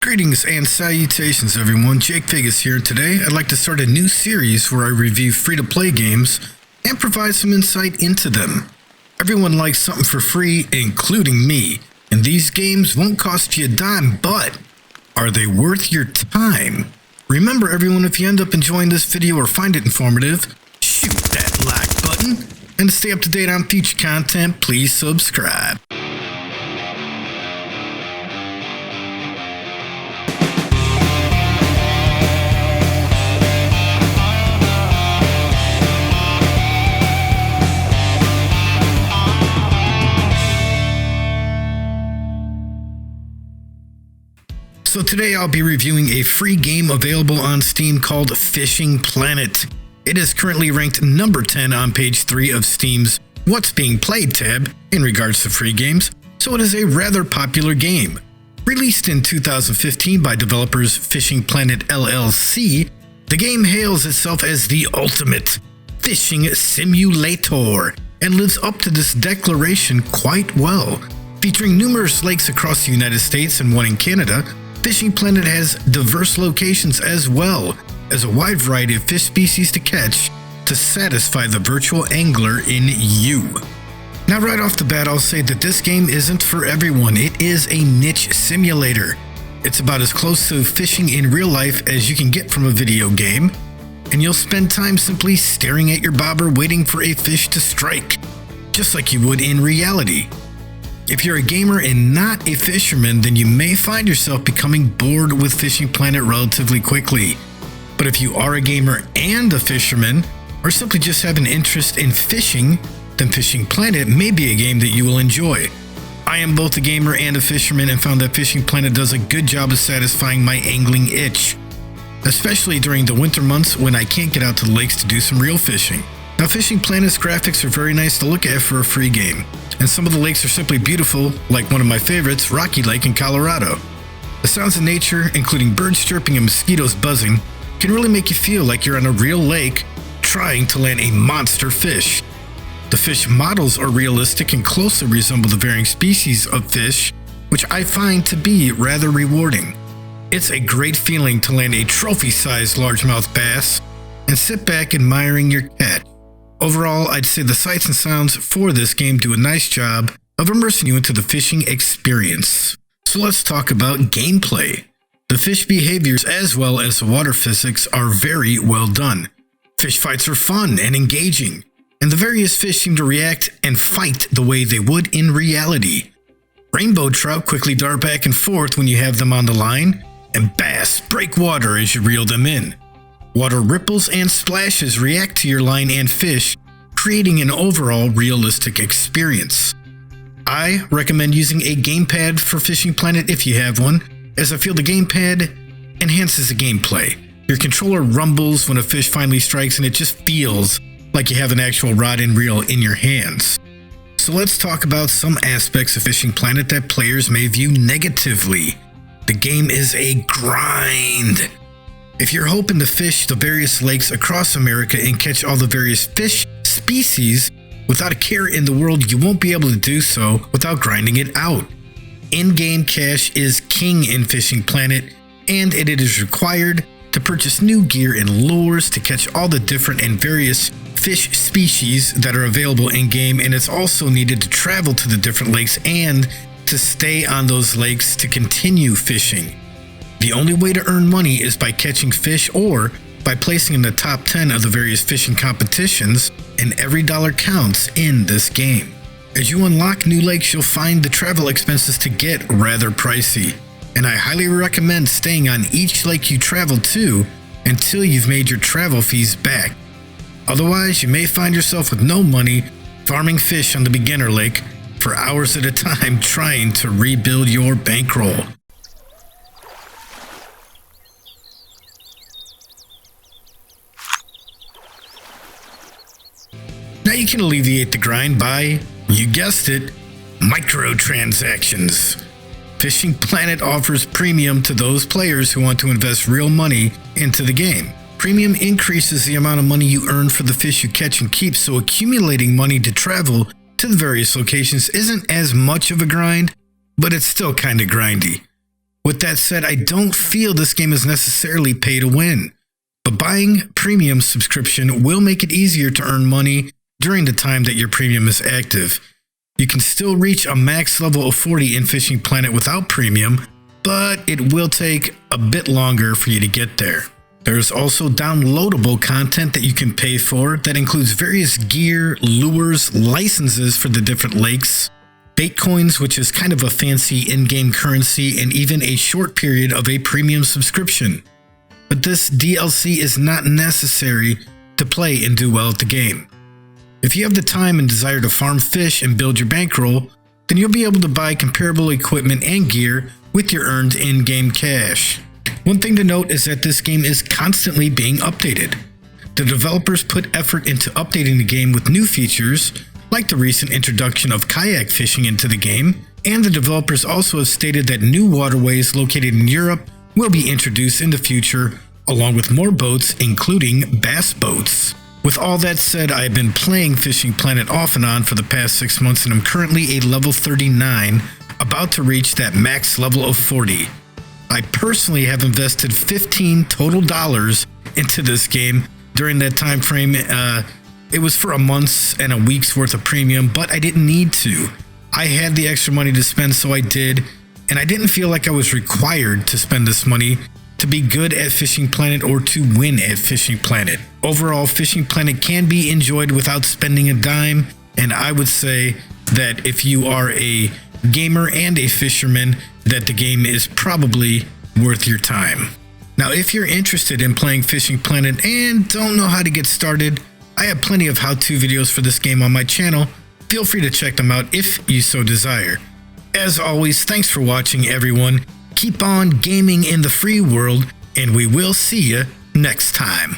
Greetings and salutations everyone, Jake Vegas here, and today I'd like to start a new series where I review free-to-play games and provide some insight into them. Everyone likes something for free, including me, and these games won't cost you a dime, but are they worth your time? Remember everyone, if you end up enjoying this video or find it informative, shoot that like button, and to stay up to date on future content, please subscribe. So today I'll be reviewing a free game available on Steam called Fishing Planet. It is currently ranked number 10 on page 3 of Steam's What's Being Played tab in regards to free games, so it is a rather popular game. Released in 2015 by developers Fishing Planet LLC, the game hails itself as the ultimate fishing simulator and lives up to this declaration quite well. Featuring numerous lakes across the United States and one in Canada, Fishing Planet has diverse locations as well as a wide variety of fish species to catch to satisfy the virtual angler in you. Now right off the bat, I'll say that this game isn't for everyone. It is a niche simulator. It's about as close to fishing in real life as you can get from a video game, and you'll spend time simply staring at your bobber waiting for a fish to strike, just like you would in reality. If you're a gamer and not a fisherman, then you may find yourself becoming bored with Fishing Planet relatively quickly. But if you are a gamer and a fisherman, or simply just have an interest in fishing, then Fishing Planet may be a game that you will enjoy. I am both a gamer and a fisherman and found that Fishing Planet does a good job of satisfying my angling itch, especially during the winter months when I can't get out to the lakes to do some real fishing. Now, Fishing Planet's graphics are very nice to look at for a free game, and some of the lakes are simply beautiful, like one of my favorites, Rocky Lake in Colorado. The sounds of nature, including birds chirping and mosquitoes buzzing, can really make you feel like you're on a real lake trying to land a monster fish. The fish models are realistic and closely resemble the varying species of fish, which I find to be rather rewarding. It's a great feeling to land a trophy-sized largemouth bass and sit back admiring your catch. Overall, I'd say the sights and sounds for this game do a nice job of immersing you into the fishing experience. So let's talk about gameplay. The fish behaviors as well as the water physics are very well done. Fish fights are fun and engaging, and the various fish seem to react and fight the way they would in reality. Rainbow trout quickly dart back and forth when you have them on the line, and bass break water as you reel them in. Water ripples and splashes react to your line and fish, creating an overall realistic experience. I recommend using a gamepad for Fishing Planet if you have one, as I feel the gamepad enhances the gameplay. Your controller rumbles when a fish finally strikes and it just feels like you have an actual rod and reel in your hands. So let's talk about some aspects of Fishing Planet that players may view negatively. The game is a grind. If you're hoping to fish the various lakes across America and catch all the various fish species without a care in the world, you won't be able to do so without grinding it out. In-game cash is king in Fishing Planet, and it is required to purchase new gear and lures to catch all the different and various fish species that are available in-game, and it's also needed to travel to the different lakes and to stay on those lakes to continue fishing. The only way to earn money is by catching fish or by placing in the top 10 of the various fishing competitions, and every dollar counts in this game. As you unlock new lakes, you'll find the travel expenses to get rather pricey, and I highly recommend staying on each lake you travel to until you've made your travel fees back. Otherwise, you may find yourself with no money farming fish on the beginner lake for hours at a time trying to rebuild your bankroll. Now you can alleviate the grind by, you guessed it, microtransactions. Fishing Planet offers premium to those players who want to invest real money into the game. Premium increases the amount of money you earn for the fish you catch and keep, so accumulating money to travel to the various locations isn't as much of a grind, but it's still kinda grindy. With that said, I don't feel this game is necessarily pay to win, but buying premium subscription will make it easier to earn money during the time that your premium is active. You can still reach a max level of 40 in Fishing Planet without premium, but it will take a bit longer for you to get there. There's also downloadable content that you can pay for that includes various gear, lures, licenses for the different lakes, bait coins, which is kind of a fancy in-game currency, and even a short period of a premium subscription. But this DLC is not necessary to play and do well at the game. If you have the time and desire to farm fish and build your bankroll, then you'll be able to buy comparable equipment and gear with your earned in-game cash. One thing to note is that this game is constantly being updated. The developers put effort into updating the game with new features, like the recent introduction of kayak fishing into the game, and the developers also have stated that new waterways located in Europe will be introduced in the future, along with more boats, including bass boats. With all that said, I have been playing Fishing Planet off and on for the past 6 months, and I'm currently a level 39, about to reach that max level of 40. I personally have invested $15 total into this game during that time frame. It was for a month's and a week's worth of premium, but I didn't need to. I had the extra money to spend, so I did, and I didn't feel like I was required to spend this money to be good at Fishing Planet or to win at Fishing Planet. Overall, Fishing Planet can be enjoyed without spending a dime, and I would say that if you are a gamer and a fisherman, that the game is probably worth your time. Now, if you're interested in playing Fishing Planet and don't know how to get started, I have plenty of how-to videos for this game on my channel. Feel free to check them out if you so desire. As always, thanks for watching, everyone. Keep on gaming in the free world, and we will see you next time.